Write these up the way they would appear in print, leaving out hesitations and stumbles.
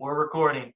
We're recording.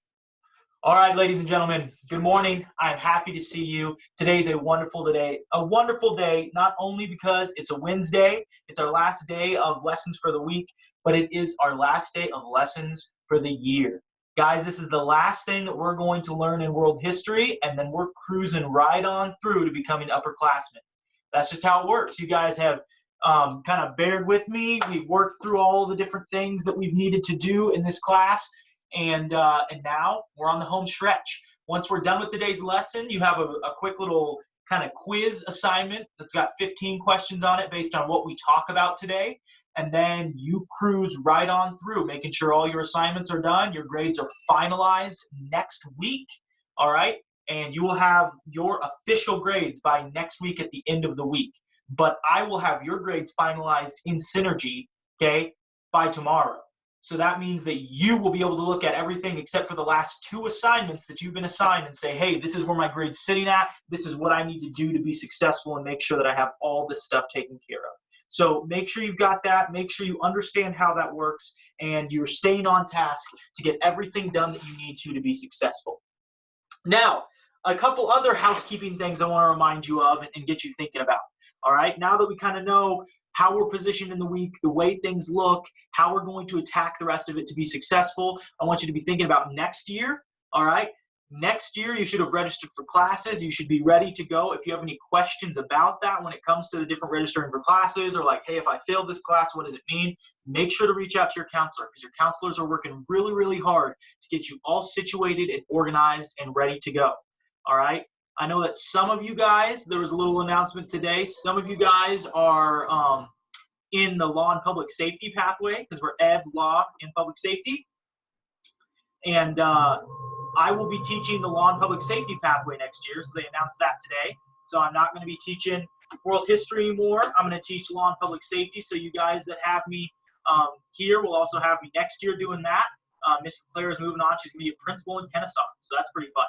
All right, ladies and gentlemen, good morning. I'm happy to see you. Today's a wonderful day, not only because it's a Wednesday, it's our last day of lessons for the week, but it is our last day of lessons for the year. Guys, this is the last thing that we're going to learn in world history, and then we're cruising right on through to becoming upperclassmen. That's just how it works. You guys have kind of bared with me. We've worked through all the different things that we've needed to do in this class. And now we're on the home stretch. Once we're done with today's lesson, you have a quick little kind of quiz assignment that's got 15 questions on it based on what we talk about today. And then you cruise right on through, making sure all your assignments are done. Your grades are finalized next week, all right? And you will have your official grades by next week at the end of the week. But I will have your grades finalized in Synergy, okay, by tomorrow. So that means that you will be able to look at everything except for the last 2 assignments that you've been assigned and say, hey, this is where my grade's sitting at. This is what I need to do to be successful and make sure that I have all this stuff taken care of. So make sure you've got that. Make sure you understand how that works and you're staying on task to get everything done that you need to be successful. Now, a couple other housekeeping things I want to remind you of and get you thinking about. All right, now that we kind of know how we're positioned in the week, the way things look, how we're going to attack the rest of it to be successful, I want you to be thinking about next year, all right? Next year, you should have registered for classes. You should be ready to go. If you have any questions about that when it comes to the different registering for classes or like, hey, if I failed this class, what does it mean? Make sure to reach out to your counselor because your counselors are working really, really hard to get you all situated and organized and ready to go, all right? I know that some of you guys, there was a little announcement today, some of you guys are in the law and public safety pathway because we're ed, law, and public safety. And I will be teaching the law and public safety pathway next year, so they announced that today. So I'm not going to be teaching world history anymore. I'm going to teach law and public safety, so you guys that have me here will also have me next year doing that. Miss Claire is moving on. She's going to be a principal in Kennesaw, so that's pretty fun.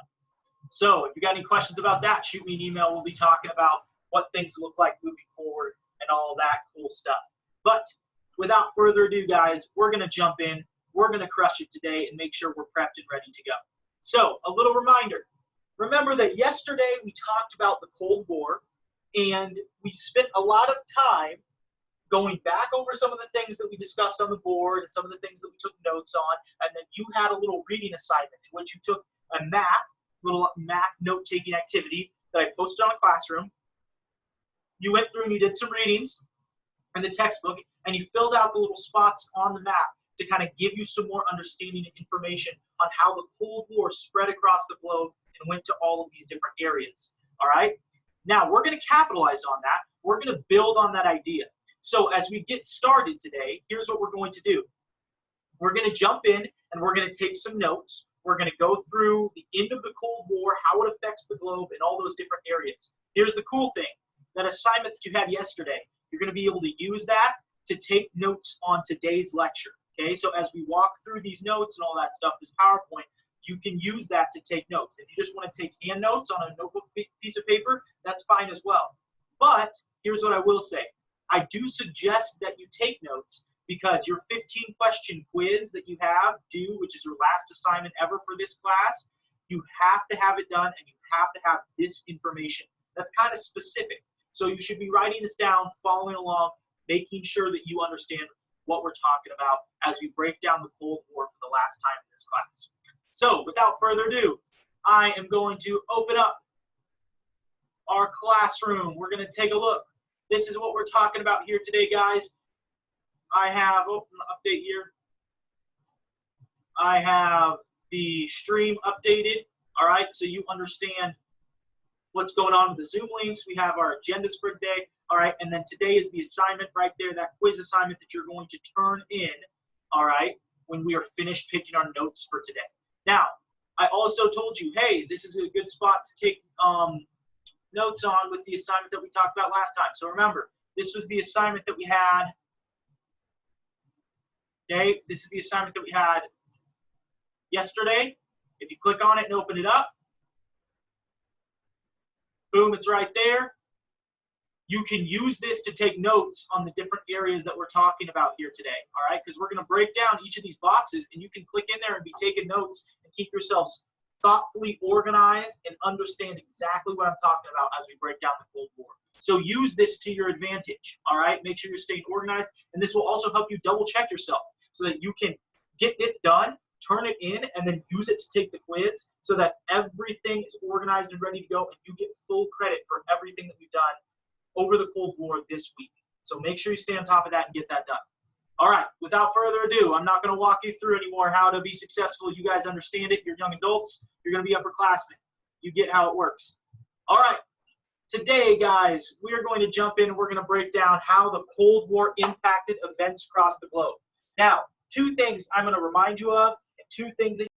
So if you got any questions about that, shoot me an email. We'll be talking about what things look like moving forward and all that cool stuff. But without further ado, guys, we're going to jump in. We're going to crush it today and make sure we're prepped and ready to go. So a little reminder. Remember that yesterday we talked about the Cold War, and we spent a lot of time going back over some of the things that we discussed on the board and some of the things that we took notes on, and then you had a little reading assignment in which you took a little map note-taking activity that I posted on a classroom. You went through and you did some readings in the textbook, and you filled out the little spots on the map to kind of give you some more understanding and information on how the Cold War spread across the globe and went to all of these different areas. All right? Now, we're going to capitalize on that. We're going to build on that idea. So as we get started today, here's what we're going to do. We're going to jump in, and we're going to take some notes. We're going to go through the end of the Cold War, how it affects the globe, and all those different areas. Here's the cool thing. That assignment that you had yesterday, you're going to be able to use that to take notes on today's lecture. Okay, so as we walk through these notes and all that stuff, this PowerPoint, you can use that to take notes. If you just want to take hand notes on a notebook piece of paper, that's fine as well. But here's what I will say. I do suggest that you take notes because your 15-question quiz that you have due, which is your last assignment ever for this class, you have to have it done and you have to have this information. That's kind of specific. So you should be writing this down, following along, making sure that you understand what we're talking about as we break down the Cold War for the last time in this class. So without further ado, I am going to open up our classroom. We're going to take a look. This is what we're talking about here today, guys. I have, an update here. I have the stream updated, all right, so you understand what's going on with the Zoom links. We have our agendas for today, all right, and then today is the assignment right there, that quiz assignment that you're going to turn in, all right, when we are finished picking our notes for today. Now, I also told you, hey, this is a good spot to take notes on with the assignment that we talked about last time. So remember, this was the assignment that we had. Okay, this is the assignment that we had yesterday. If you click on it and open it up, boom, it's right there. you can use this to take notes on the different areas that we're talking about here today, all right? Because we're going to break down each of these boxes, and you can click in there and be taking notes and keep yourselves thoughtfully organized and understand exactly what I'm talking about as we break down the Cold War. So use this to your advantage, all right? Make sure you're staying organized, and this will also help you double check yourself so that you can get this done, turn it in, and then use it to take the quiz so that everything is organized and ready to go, and you get full credit for everything that we've done over the Cold War this week. So make sure you stay on top of that and get that done. All right, without further ado, I'm not going to walk you through anymore how to be successful. You guys understand it. You're young adults. You're going to be upperclassmen. You get how it works. All right, today, guys, we are going to jump in and we're going to break down how the Cold War impacted events across the globe. Now, two things I'm going to remind you of, and two things that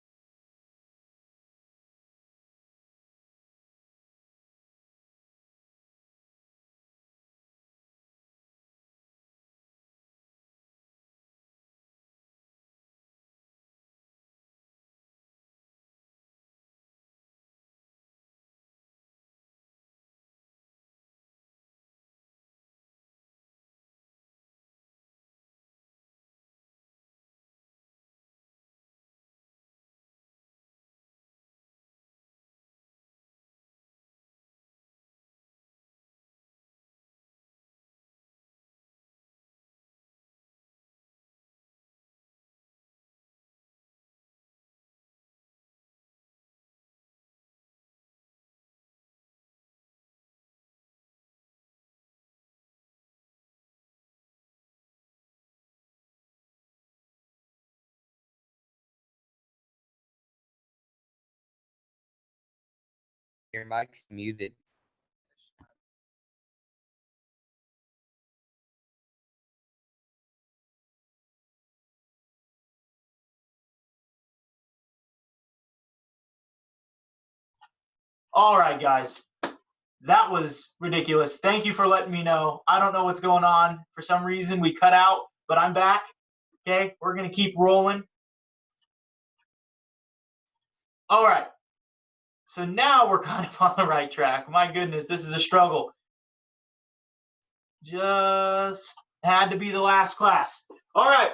Your mic's muted. all right, guys, that was ridiculous. Thank you for letting me know. I don't know what's going on. For some reason, we cut out, but I'm back. Okay, we're going to keep rolling. All right, so now we're kind of on the right track. My goodness, this is a struggle. Just had to be the last class. All right,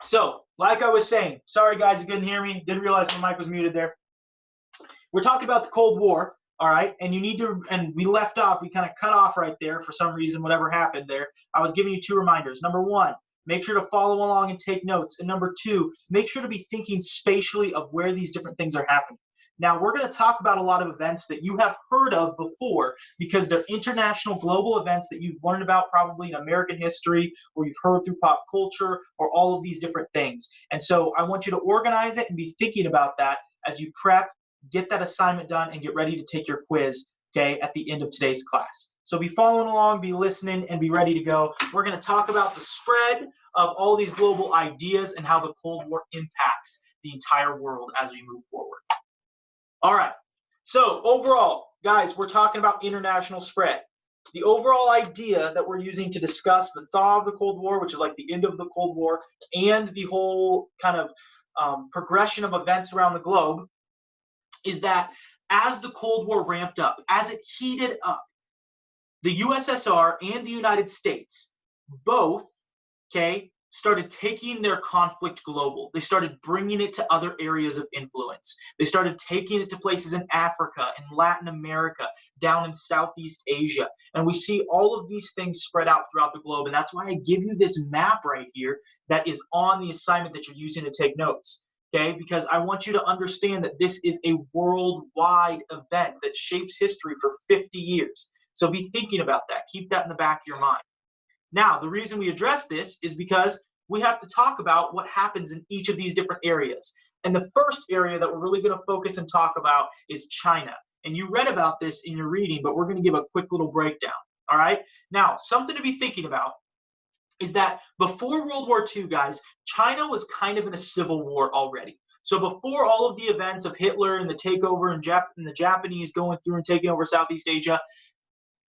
so like I was saying, sorry guys, you couldn't hear me. Didn't realize my mic was muted there. We're talking about the Cold War, all right? And you need to, and we left off, we kind of cut off right there for some reason, whatever happened there. I was giving you two reminders. Number one, make sure to follow along and take notes. And number two, make sure to be thinking spatially of where these different things are happening. Now, we're going to talk about a lot of events that you have heard of before because they're international global events that you've learned about probably in American history or you've heard through pop culture or all of these different things. And so I want you to organize it and be thinking about that as you prep, get that assignment done, and get ready to take your quiz, okay, at the end of today's class. So be following along, be listening, and be ready to go. We're going to talk about the spread of all these global ideas and how the Cold War impacts the entire world as we move forward. All right, so overall, guys, we're talking about international spread. The overall idea that we're using to discuss the thaw of the Cold War, which is like the end of the Cold War, and the whole kind of progression of events around the globe is that as the Cold War ramped up, as it heated up, the USSR and the United States both, okay, started taking their conflict global. They started bringing it to other areas of influence. They started taking it to places in Africa, in Latin America, down in Southeast Asia. And we see all of these things spread out throughout the globe. And that's why I give you this map right here that is on the assignment that you're using to take notes. Okay, because I want you to understand that this is a worldwide event that shapes history for 50 years. So be thinking about that. Keep that in the back of your mind. Now, the reason we address this is because we have to talk about what happens in each of these different areas. And the first area that we're really going to focus and talk about is China. And you read about this in your reading, but we're going to give a quick little breakdown. All right? Now, something to be thinking about is that before World War II, guys, China was kind of in a civil war already. So before all of the events of Hitler and the takeover and the Japanese going through and taking over Southeast Asia,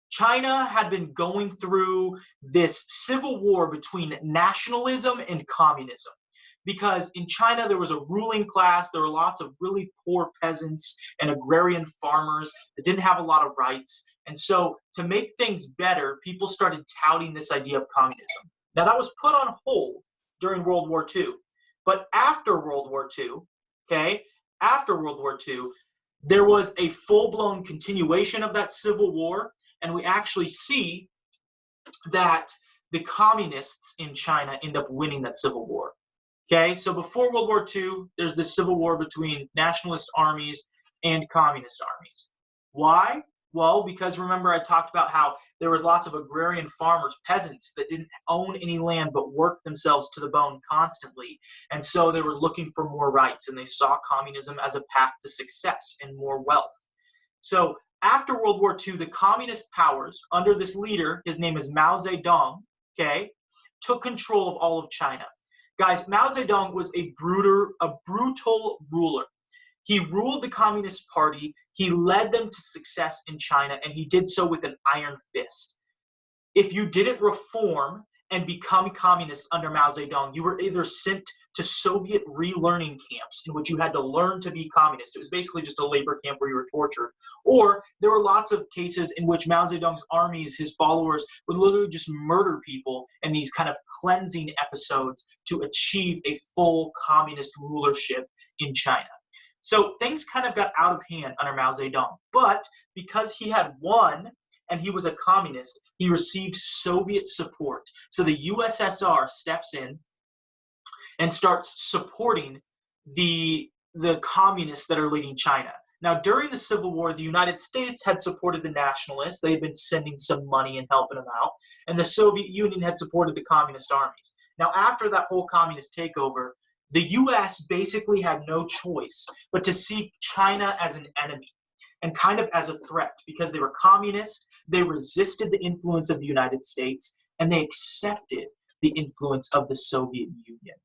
China had been going through this civil war between nationalism and communism. Because in China, there was a ruling class, there were lots of really poor peasants and agrarian farmers that didn't have a lot of rights. And so to make things better, people started touting this idea of communism. Now that was put on hold during World War II. But after World War II, okay, after World War II, there was a full-blown continuation of that civil war, and we actually see that the communists in China end up winning that civil war. Okay, so before World War II, there's this civil war between nationalist armies and communist armies. Why? Well, because remember I talked about how there was lots of agrarian farmers, peasants that didn't own any land but worked themselves to the bone constantly. And so they were looking for more rights, and they saw communism as a path to success and more wealth. So after World War II, the communist powers, under this leader, his name is Mao Zedong, okay, took control of all of China. Guys, Mao Zedong was a brutal ruler. He ruled the Communist Party, he led them to success in China, and he did so with an iron fist. If you didn't reform and become communist under Mao Zedong, you were either sent to Soviet relearning camps in which you had to learn to be communist. It was basically just a labor camp where you were tortured. Or there were lots of cases in which Mao Zedong's armies, his followers, would literally just murder people in these kind of cleansing episodes to achieve a full communist rulership in China. So things kind of got out of hand under Mao Zedong. But because he had won and he was a communist, he received Soviet support. So the USSR steps in and starts supporting the communists that are leading China. Now, during the Civil War, the United States had supported the nationalists. They had been sending some money and helping them out. And the Soviet Union had supported the communist armies. Now, after that whole communist takeover, the U.S. basically had no choice but to see China as an enemy and kind of as a threat because they were communist, they resisted the influence of the United States, and they accepted the influence of the Soviet Union.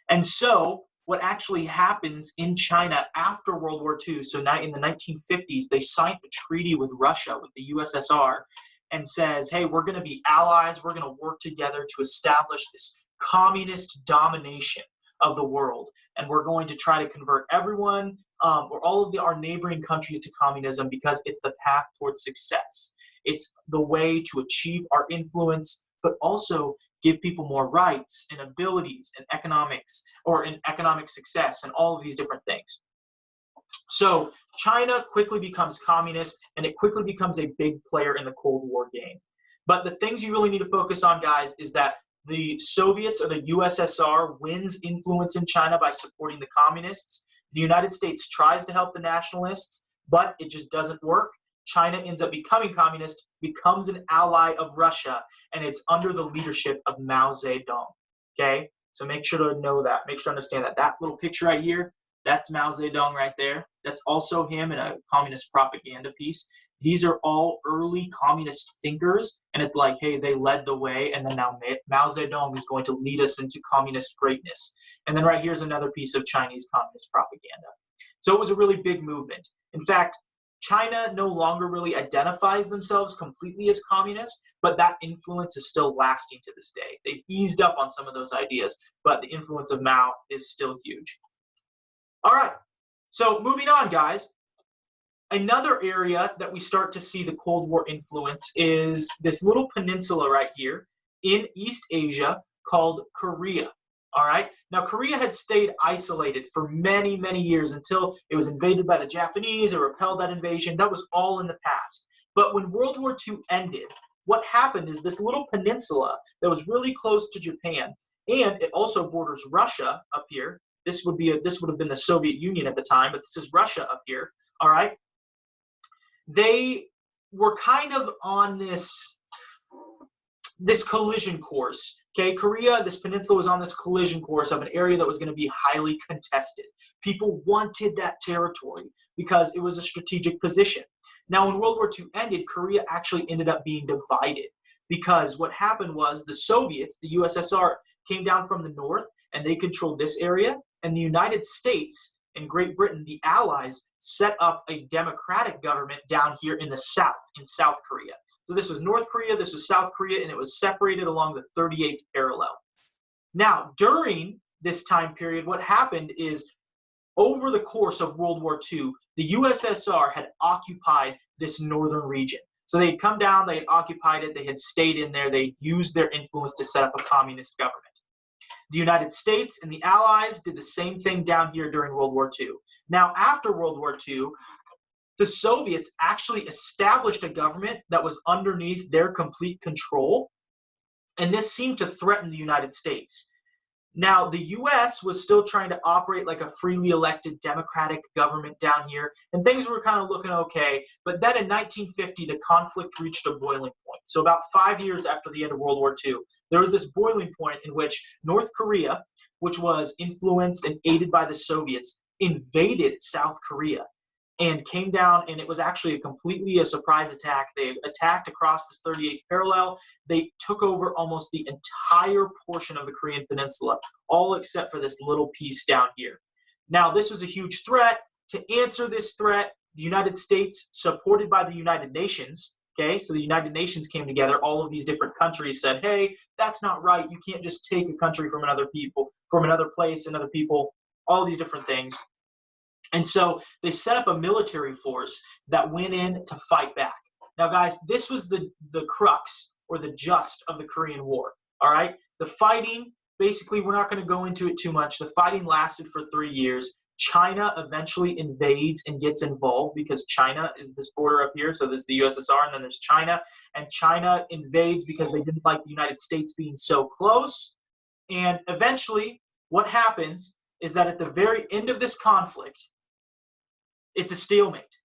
And so what actually happens in China after World War II, so now in the 1950s, they signed a treaty with Russia, with the USSR, and says, hey, we're going to be allies, we're going to work together to establish this communist domination of the world, and we're going to try to convert everyone or all of our neighboring countries to communism because it's the path towards success. It's the way to achieve our influence, but also give people more rights and abilities and economics or in economic success and all of these different things. So China quickly becomes communist, and it quickly becomes a big player in the Cold War game. But the things you really need to focus on, guys, is that the Soviets or the USSR wins influence in China by supporting the communists. The United States tries to help the nationalists, but it just doesn't work. China ends up becoming communist, becomes an ally of Russia, and it's under the leadership of Mao Zedong. Okay? So make sure to know that. Make sure to understand that. That little picture right here, that's Mao Zedong right there. That's also him in a communist propaganda piece. These are all early communist thinkers, and it's like, hey, they led the way, and then now Mao Zedong is going to lead us into communist greatness. And then right here's another piece of Chinese communist propaganda. So it was a really big movement. In fact, China no longer really identifies themselves completely as communist, but that influence is still lasting to this day. They've eased up on some of those ideas, but the influence of Mao is still huge. All right, so moving on, guys. Another area that we start to see the Cold War influence is this little peninsula right here in East Asia called Korea. All right. Now, Korea had stayed isolated for many, many years until it was invaded by the Japanese or repelled that invasion. That was all in the past. But when World War II ended, what happened is this little peninsula that was really close to Japan, and it also borders Russia up here. This would have been the Soviet Union at the time, but this is Russia up here. All right. They were kind of on this collision course. Okay, Korea, this peninsula was on this collision course of an area that was going to be highly contested. People wanted that territory because it was a strategic position. Now, when World War II ended, Korea actually ended up being divided because what happened was the Soviets, the USSR, came down from the north and they controlled this area, and the United States and Great Britain, the Allies, set up a democratic government down here in the south, in South Korea. So this was North Korea, this was South Korea, and it was separated along the 38th parallel. Now, during this time period, what happened is over the course of World War II, the USSR had occupied this northern region. So they had come down, they had occupied it, they had stayed in there, they used their influence to set up a communist government. The United States and the Allies did the same thing down here during World War II. Now, after World War II, the Soviets actually established a government that was underneath their complete control, and this seemed to threaten the United States. Now, the U.S. was still trying to operate like a freely elected democratic government down here, and things were kind of looking okay. But then in 1950, the conflict reached a boiling point. So about 5 years after the end of World War II, there was this boiling point in which North Korea, which was influenced and aided by the Soviets, invaded South Korea and came down, and it was actually a surprise attack. They attacked across this 38th parallel. They took over almost the entire portion of the Korean Peninsula, all except for this little piece down here. Now, this was a huge threat. To answer this threat, the United States, supported by the United Nations, okay, so the United Nations came together, all of these different countries said, hey, that's not right. You can't just take a country from another place, another people, all these different things. And so they set up a military force that went in to fight back. Now, guys, this was the crux or the gist of the Korean War, all right? The fighting, basically, we're not going to go into it too much. The fighting lasted for 3 years. China eventually invades and gets involved because China is this border up here. So there's the USSR and then there's China. And China invades because they didn't like the United States being so close. And eventually, what happens is that at the very end of this conflict, it's a stalemate.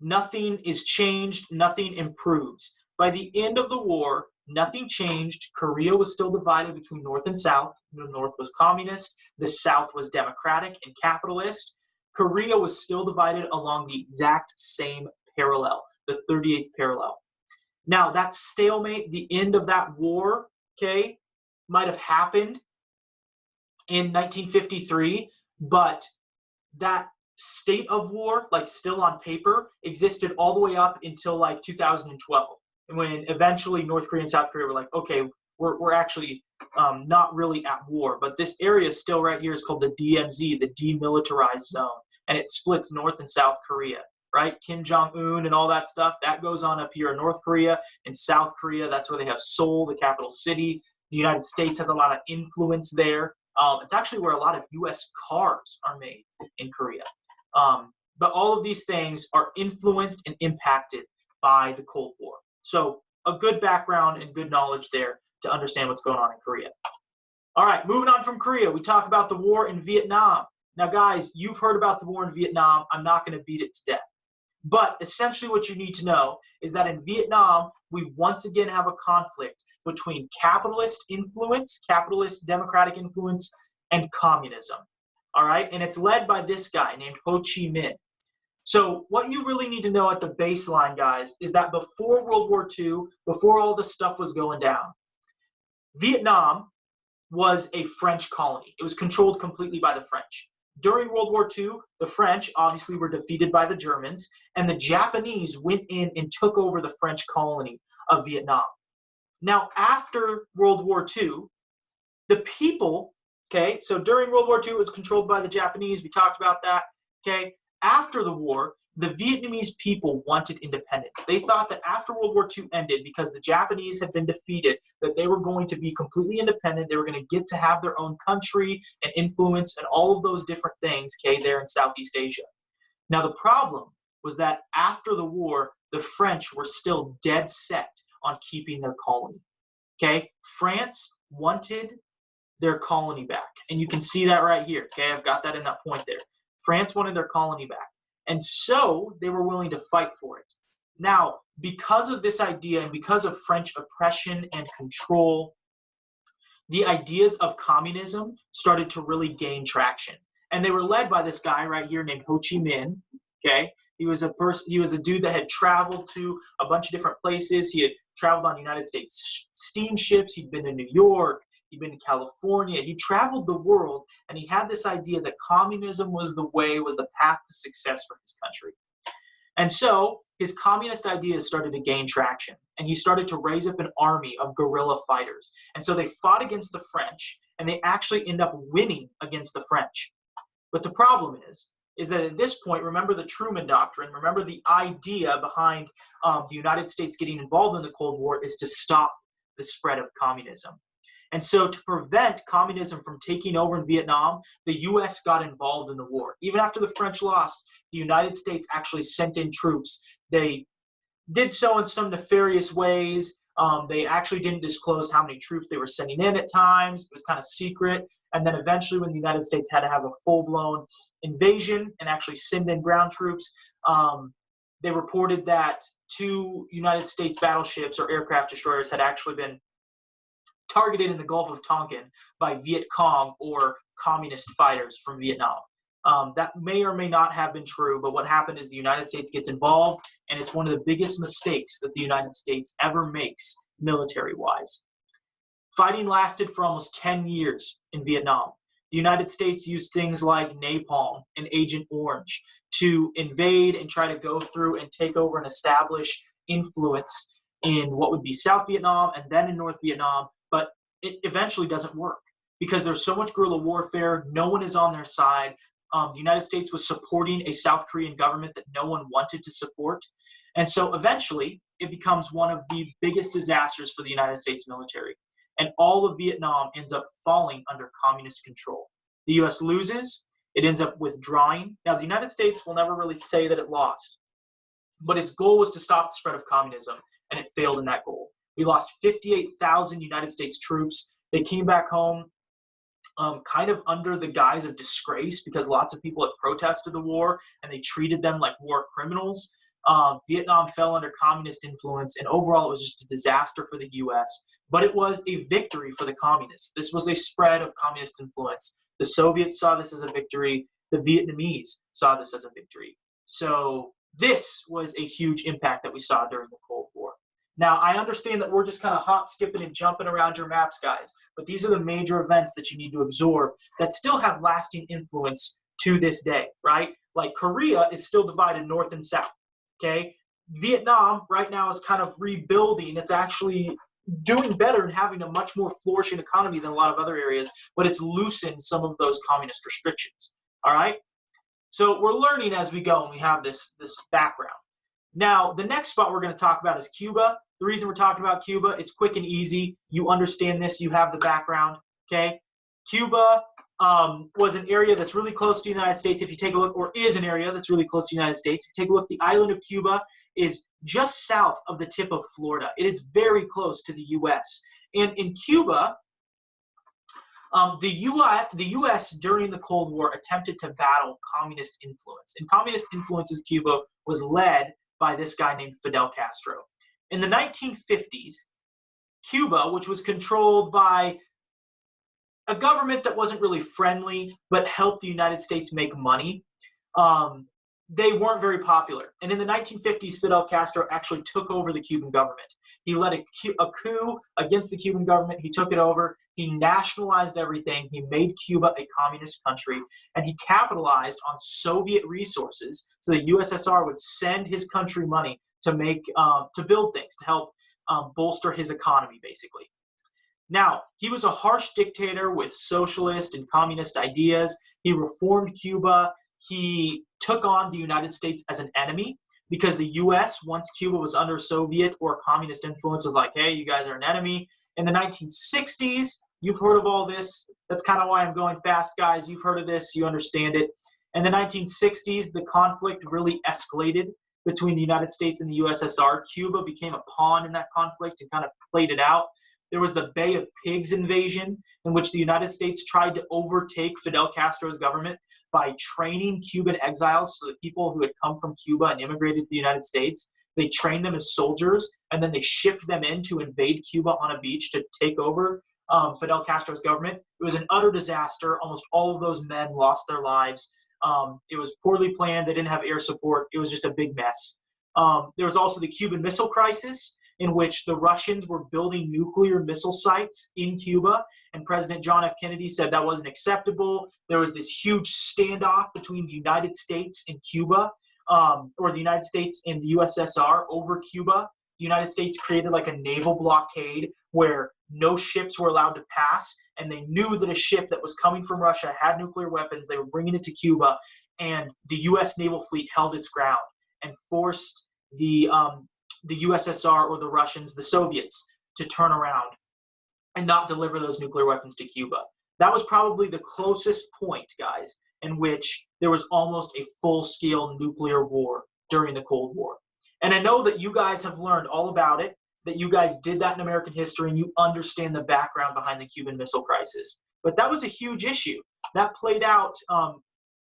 Nothing is changed. Nothing improves. By the end of the war, nothing changed. Korea was still divided between North and South. The North was communist. The South was democratic and capitalist. Korea was still divided along the exact same parallel, the 38th parallel. Now, that stalemate, the end of that war, okay, might have happened in 1953, but that state of war, like still on paper, existed all the way up until like 2012, when eventually North Korea and South Korea were like, okay, we're actually not really at war, but this area still right here is called the DMZ, the Demilitarized Zone, and it splits North and South Korea, right? Kim Jong-un and all that stuff, that goes on up here in North Korea. In South Korea, that's where they have Seoul, the capital city. The United States has a lot of influence there. It's actually where a lot of U.S. cars are made in Korea. But all of these things are influenced and impacted by the Cold War. So a good background and good knowledge there to understand what's going on in Korea. All right, moving on from Korea, we talk about the war in Vietnam. Now, guys, you've heard about the war in Vietnam. I'm not going to beat it to death. But essentially what you need to know is that in Vietnam, we once again have a conflict between capitalist influence, capitalist democratic influence, and communism. All right, and it's led by this guy named Ho Chi Minh. So what you really need to know at the baseline, guys, is that before World War II, before all this stuff was going down, Vietnam was a French colony. It was controlled completely by the French. During World War II, the French obviously were defeated by the Germans, and the Japanese went in and took over the French colony of Vietnam. Now, after World War II, the people, okay, so during World War II, it was controlled by the Japanese. We talked about that, okay? After the war, the Vietnamese people wanted independence. They thought that after World War II ended, because the Japanese had been defeated, that they were going to be completely independent. They were going to get to have their own country and influence and all of those different things, okay, there in Southeast Asia. Now, the problem was that after the war, the French were still dead set on keeping their colony, okay? France wanted their colony back, and you can see that right here, okay? I've got that in that point there. France wanted their colony back. And so they were willing to fight for it. Now, because of this idea and because of French oppression and control, the ideas of communism started to really gain traction. And they were led by this guy right here named Ho Chi Minh, okay? He was a dude that had traveled to a bunch of different places. He had traveled on United States steamships. He'd been to New York. He'd been to California. He traveled the world, and he had this idea that communism was the way, was the path to success for his country. And so his communist ideas started to gain traction, and he started to raise up an army of guerrilla fighters. And so they fought against the French, and they actually end up winning against the French. But the problem is that at this point, remember the Truman Doctrine, remember the idea behind the United States getting involved in the Cold War is to stop the spread of communism. And so to prevent communism from taking over in Vietnam, the U.S. got involved in the war. Even after the French lost, the United States actually sent in troops. They did so in some nefarious ways. They actually didn't disclose how many troops they were sending in at times. It was kind of secret. And then eventually when the United States had to have a full-blown invasion and actually send in ground troops, they reported that 2 United States battleships or aircraft destroyers had actually been targeted in the Gulf of Tonkin by Viet Cong or communist fighters from Vietnam. That may or may not have been true, but what happened is the United States gets involved, and it's one of the biggest mistakes that the United States ever makes military-wise. Fighting lasted for almost 10 years in Vietnam. The United States used things like napalm and Agent Orange to invade and try to go through and take over and establish influence in what would be South Vietnam and then in North Vietnam, but it eventually doesn't work because there's so much guerrilla warfare, no one is on their side. The United States was supporting a South Korean government that no one wanted to support. And so eventually it becomes one of the biggest disasters for the United States military. And all of Vietnam ends up falling under communist control. The U.S. loses, it ends up withdrawing. Now, the United States will never really say that it lost, but its goal was to stop the spread of communism, and it failed in that goal. We lost 58,000 United States troops. They came back home kind of under the guise of disgrace because lots of people had protested the war, and they treated them like war criminals. Vietnam fell under communist influence, and overall it was just a disaster for the U.S., but it was a victory for the communists. This was a spread of communist influence. The Soviets saw this as a victory. The Vietnamese saw this as a victory. So this was a huge impact that we saw during the Cold War. Now, I understand that we're just kind of hop, skipping, and jumping around your maps, guys, but these are the major events that you need to absorb that still have lasting influence to this day, right? Like Korea is still divided north and south, okay? Vietnam right now is kind of rebuilding. It's actually doing better and having a much more flourishing economy than a lot of other areas, but it's loosened some of those communist restrictions, all right? So we're learning as we go, and we have this background. Now, the next spot we're going to talk about is Cuba. The reason we're talking about Cuba, it's quick and easy. You understand this. You have the background, okay? Cuba was an area that's really close to the United States. If you take a look, or is an area that's really close to the United States. If you take a look, the island of Cuba is just south of the tip of Florida. It is very close to the U.S. And in Cuba, the U.S. during the Cold War attempted to battle communist influence. And communist influence in Cuba was led by this guy named Fidel Castro. In the 1950s, Cuba, which was controlled by a government that wasn't really friendly but helped the United States make money, they weren't very popular. And in the 1950s, Fidel Castro actually took over the Cuban government. He led a coup against the Cuban government. He took it over. He nationalized everything. He made Cuba a communist country, and he capitalized on Soviet resources so the USSR would send his country money to make to build things, to help bolster his economy, basically. Now, he was a harsh dictator with socialist and communist ideas. He reformed Cuba. He took on the United States as an enemy because the U.S., once Cuba was under Soviet or communist influence, was like, hey, you guys are an enemy. In the 1960s, you've heard of all this. That's kind of why I'm going fast, guys. You've heard of this. You understand it. In the 1960s, the conflict really escalated between the United States and the USSR. Cuba became a pawn in that conflict and kind of played it out. There was the Bay of Pigs invasion, in which the United States tried to overtake Fidel Castro's government by training Cuban exiles, so the people who had come from Cuba and immigrated to the United States. They trained them as soldiers, and then they shipped them in to invade Cuba on a beach to take over Fidel Castro's government. It was an utter disaster. Almost all of those men lost their lives. It was poorly planned. They didn't have air support. It was just a big mess. There was also the Cuban Missile Crisis, in which the Russians were building nuclear missile sites in Cuba, and President John F. Kennedy said that wasn't acceptable. There was this huge standoff between the United States and Cuba, or the United States and the USSR over Cuba. The United States created like a naval blockade where no ships were allowed to pass, and they knew that a ship that was coming from Russia had nuclear weapons. They were bringing it to Cuba, and the U.S. naval fleet held its ground and forced the USSR or the Russians, the Soviets, to turn around and not deliver those nuclear weapons to Cuba. That was probably the closest point, guys, in which there was almost a full-scale nuclear war during the Cold War. And I know that you guys have learned all about it, that you guys did that in American history, and you understand the background behind the Cuban Missile Crisis. But that was a huge issue. That played out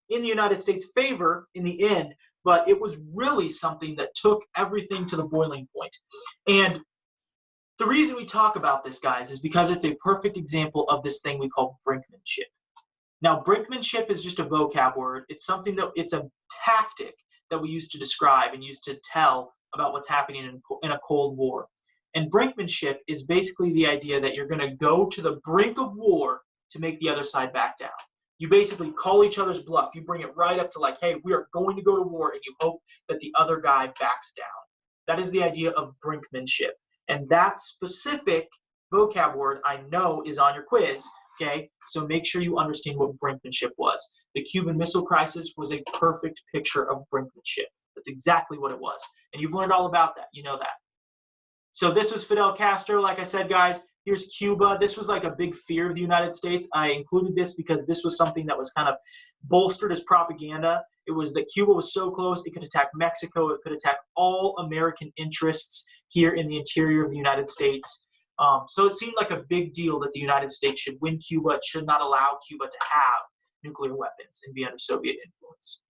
in the United States' favor in the end, but it was really something that took everything to the boiling point. And the reason we talk about this, guys, is because it's a perfect example of this thing we call brinkmanship. Now, brinkmanship is just a vocab word. It's a tactic that we use to describe and use to tell about what's happening in a Cold War. And brinkmanship is basically the idea that you're going to go to the brink of war to make the other side back down. You basically call each other's bluff. You bring it right up to like, hey, we are going to go to war, and you hope that the other guy backs down. That is the idea of brinkmanship. And that specific vocab word I know is on your quiz, okay? So make sure you understand what brinkmanship was. The Cuban Missile Crisis was a perfect picture of brinkmanship. That's exactly what it was. And you've learned all about that. You know that. So this was Fidel Castro. Like I said, guys, here's Cuba. This was like a big fear of the United States. I included this because this was something that was kind of bolstered as propaganda. It was that Cuba was so close, it could attack Mexico. It could attack all American interests here in the interior of the United States. So it seemed like a big deal that the United States should win Cuba. It should not allow Cuba to have nuclear weapons and be under Soviet influence.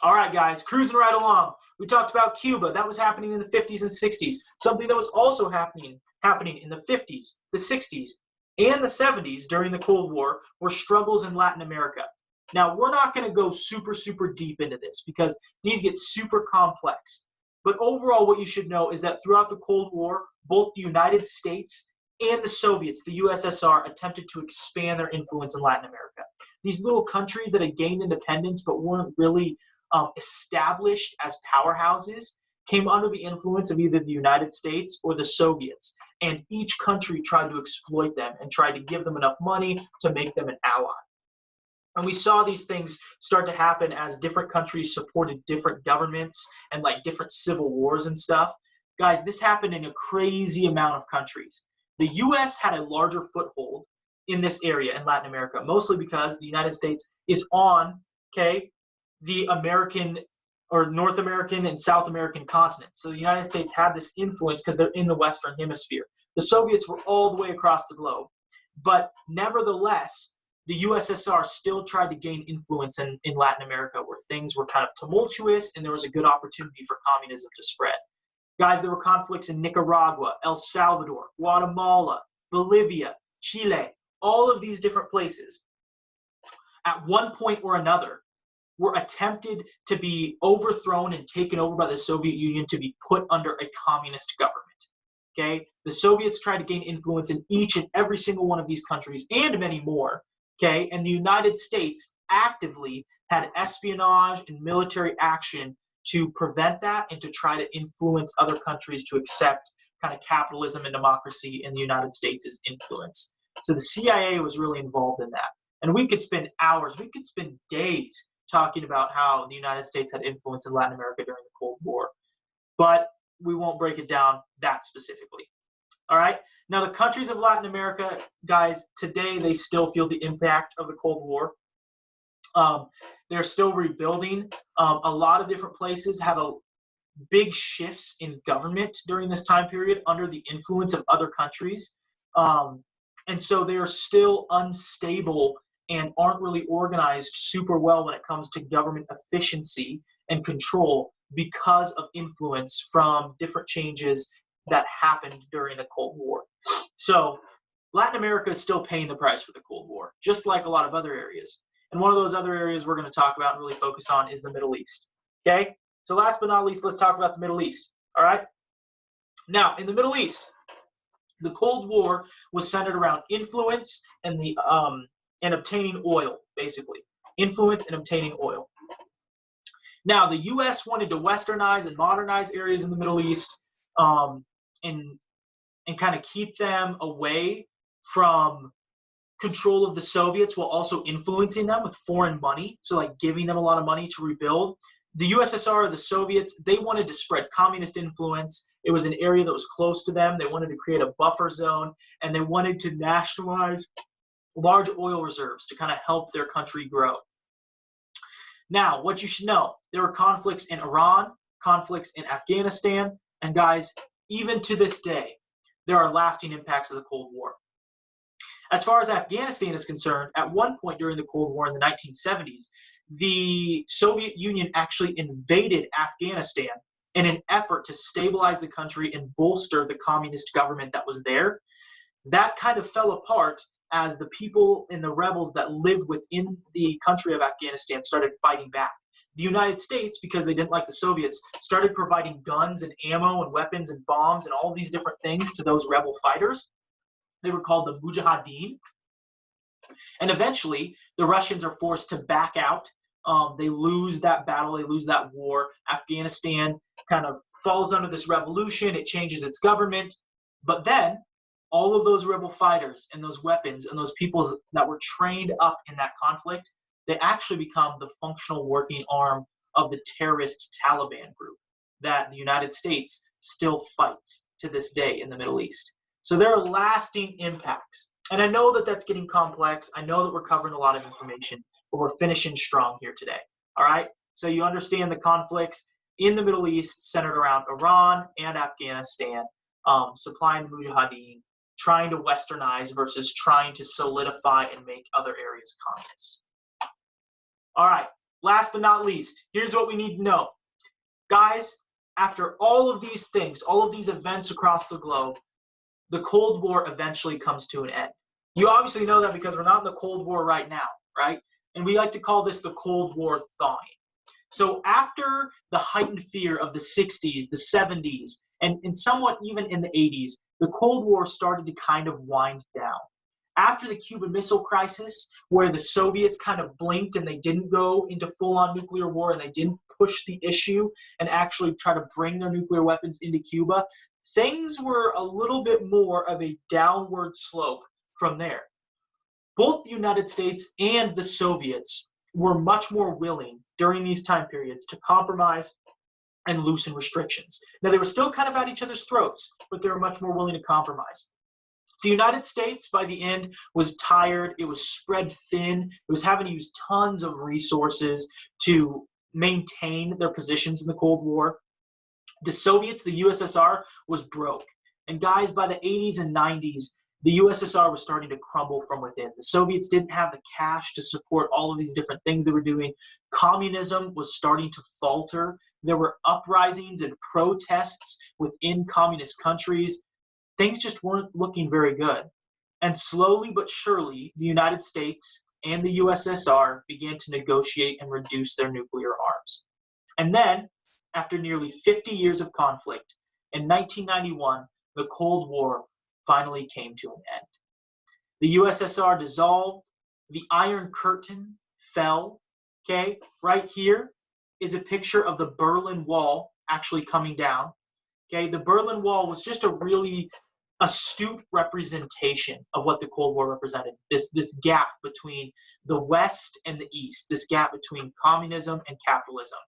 All right, guys, cruising right along. We talked about Cuba. That was happening in the 50s and 60s. Something that was also happening in the 50s, the 60s, and the 70s during the Cold War were struggles in Latin America. Now, we're not going to go super, super deep into this because these get super complex. But overall, what you should know is that throughout the Cold War, both the United States and the Soviets, the USSR, attempted to expand their influence in Latin America. These little countries that had gained independence but weren't really established as powerhouses came under the influence of either the United States or the Soviets. And each country tried to exploit them and tried to give them enough money to make them an ally. And we saw these things start to happen as different countries supported different governments and like different civil wars and stuff. Guys, this happened in a crazy amount of countries. The U.S. had a larger foothold in this area in Latin America, mostly because the United States is on, the American or North American and South American continents. So the United States had this influence because they're in the Western Hemisphere. The Soviets were all the way across the globe. But nevertheless, the USSR still tried to gain influence in Latin America where things were kind of tumultuous and there was a good opportunity for communism to spread. Guys, there were conflicts in Nicaragua, El Salvador, Guatemala, Bolivia, Chile, all of these different places. At one point or another, were attempted to be overthrown and taken over by the Soviet Union to be put under a communist government. Okay? The Soviets tried to gain influence in each and every single one of these countries and many more. Okay? And the United States actively had espionage and military action to prevent that and to try to influence other countries to accept kind of capitalism and democracy in the United States' influence. So the CIA was really involved in that. And we could spend hours, we could spend days talking about how the United States had influence in Latin America during the Cold War. But we won't break it down that specifically. All right? Now, the countries of Latin America, guys, today they still feel the impact of the Cold War. They're still rebuilding. A lot of different places have big shifts in government during this time period under the influence of other countries. And so they're still unstable and aren't really organized super well when it comes to government efficiency and control because of influence from different changes that happened during the Cold War. So Latin America is still paying the price for the Cold War, just like a lot of other areas. And one of those other areas we're going to talk about and really focus on is the Middle East. Okay? So last but not least, let's talk about the Middle East. All right? Now, in the Middle East, the Cold War was centered around influence and and obtaining oil, basically. Influence and obtaining oil. Now, the U.S. wanted to westernize and modernize areas in the Middle East and kind of keep them away from control of the Soviets while also influencing them with foreign money, so like giving them a lot of money to rebuild. The USSR, the Soviets, they wanted to spread communist influence. It was an area that was close to them. They wanted to create a buffer zone, and they wanted to nationalize large oil reserves to kind of help their country grow. Now, what you should know, there were conflicts in Iran, conflicts in Afghanistan, and guys, even to this day, there are lasting impacts of the Cold War. As far as Afghanistan is concerned, at one point during the Cold War in the 1970s, the Soviet Union actually invaded Afghanistan in an effort to stabilize the country and bolster the communist government that was there. That kind of fell apart as the people and the rebels that lived within the country of Afghanistan started fighting back. The United States, because they didn't like the Soviets, started providing guns and ammo and weapons and bombs and all these different things to those rebel fighters. They were called the Mujahideen. And eventually, the Russians are forced to back out. They lose that battle. They lose that war. Afghanistan kind of falls under this revolution. It changes its government. But then, all of those rebel fighters and those weapons and those people that were trained up in that conflict, they actually become the functional working arm of the terrorist Taliban group that the United States still fights to this day in the Middle East. So there are lasting impacts. And I know that that's getting complex. I know that we're covering a lot of information, but we're finishing strong here today. All right? So you understand the conflicts in the Middle East centered around Iran and Afghanistan, supplying the Mujahideen, trying to westernize versus trying to solidify and make other areas communist. All right, last but not least, here's what we need to know. Guys, after all of these things, all of these events across the globe, the Cold War eventually comes to an end. You obviously know that because we're not in the Cold War right now, right? And we like to call this the Cold War thawing. So after the heightened fear of the 60s, the 70s, and somewhat even in the 80s, the Cold War started to kind of wind down. After the Cuban Missile Crisis, where the Soviets kind of blinked and they didn't go into full-on nuclear war and they didn't push the issue and actually try to bring their nuclear weapons into Cuba, things were a little bit more of a downward slope from there. Both the United States and the Soviets were much more willing during these time periods to compromise and loosen restrictions. Now, they were still kind of at each other's throats, but they were much more willing to compromise. The United States, by the end, was tired. It was spread thin. It was having to use tons of resources to maintain their positions in the Cold War. The Soviets, the USSR, was broke. And guys, by the 80s and 90s, the USSR was starting to crumble from within. The Soviets didn't have the cash to support all of these different things they were doing. Communism was starting to falter. There were uprisings and protests within communist countries. Things just weren't looking very good. And slowly but surely, the United States and the USSR began to negotiate and reduce their nuclear arms. And then, after nearly 50 years of conflict, in 1991, the Cold War finally came to an end. The USSR dissolved, the Iron Curtain fell, okay? Right here is a picture of the Berlin Wall actually coming down, okay? The Berlin Wall was just a really astute representation of what the Cold War represented, this gap between the West and the East, this gap between communism and capitalism.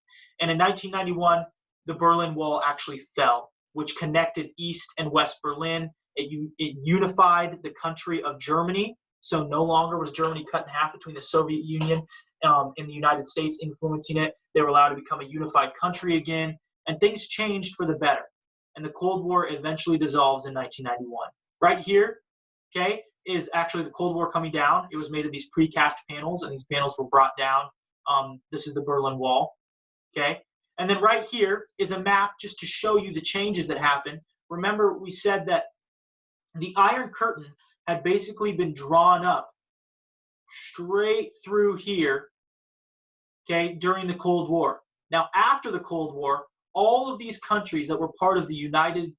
And in 1991, the Berlin Wall actually fell, which connected East and West Berlin. It unified the country of Germany, so no longer was Germany cut in half between the Soviet Union and the United States influencing it. They were allowed to become a unified country again, and things changed for the better. And the Cold War eventually dissolves in 1991. Right here, okay, is actually the Cold War coming down. It was made of these precast panels, and these panels were brought down. This is the Berlin Wall, okay? And then right here is a map just to show you the changes that happened. Remember, we said that the Iron Curtain had basically been drawn up straight through here, okay, during the Cold War. Now, after the Cold War, all of these countries that were part of the United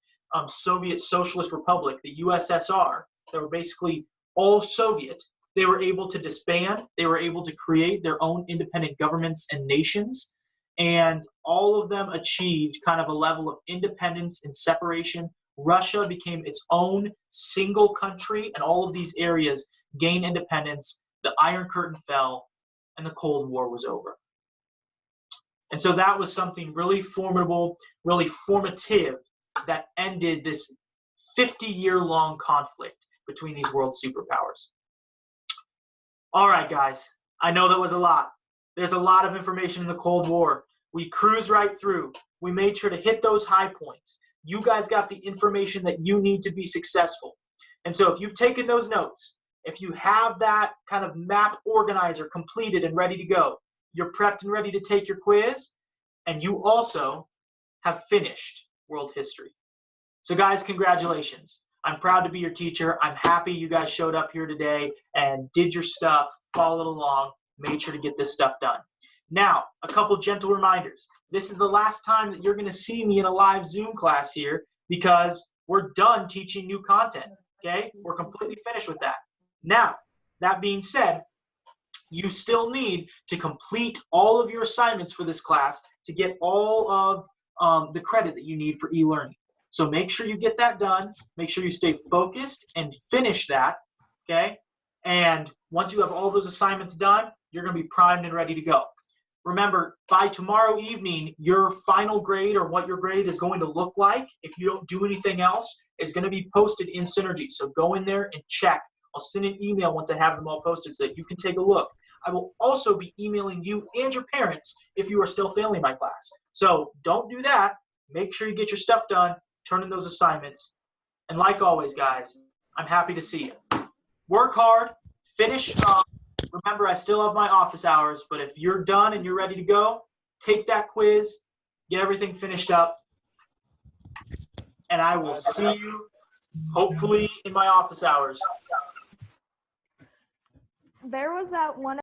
Soviet Socialist Republic, the USSR, that were basically all Soviet, they were able to disband. They were able to create their own independent governments and nations. And all of them achieved kind of a level of independence and separation. Russia became its own single country, and all of these areas gain independence, the Iron Curtain fell, and the Cold War was over. And so that was something really formidable, really formative that ended this 50-year-long conflict between these world superpowers. All right, guys, I know that was a lot. There's a lot of information in the Cold War. We cruised right through. We made sure to hit those high points. You guys got the information that you need to be successful. And so if you've taken those notes, if you have that kind of map organizer completed and ready to go, you're prepped and ready to take your quiz, and you also have finished world history. So guys, congratulations. I'm proud to be your teacher. I'm happy you guys showed up here today and did your stuff, followed along, made sure to get this stuff done. Now, a couple gentle reminders. This is the last time that you're going to see me in a live Zoom class here because we're done teaching new content, okay? We're completely finished with that. Now, that being said, you still need to complete all of your assignments for this class to get all of the credit that you need for e-learning. So make sure you get that done. Make sure you stay focused and finish that, okay? And once you have all those assignments done, you're going to be primed and ready to go. Remember, by tomorrow evening, your final grade or what your grade is going to look like, if you don't do anything else, is going to be posted in Synergy. So go in there and check. I'll send an email once I have them all posted so that you can take a look. I will also be emailing you and your parents if you are still failing my class. So don't do that. Make sure you get your stuff done, turn in those assignments. And like always, guys, I'm happy to see you. Work hard, finish strong. Remember, I still have my office hours, but if you're done and you're ready to go, take that quiz, get everything finished up, and I will see you hopefully in my office hours. There was that one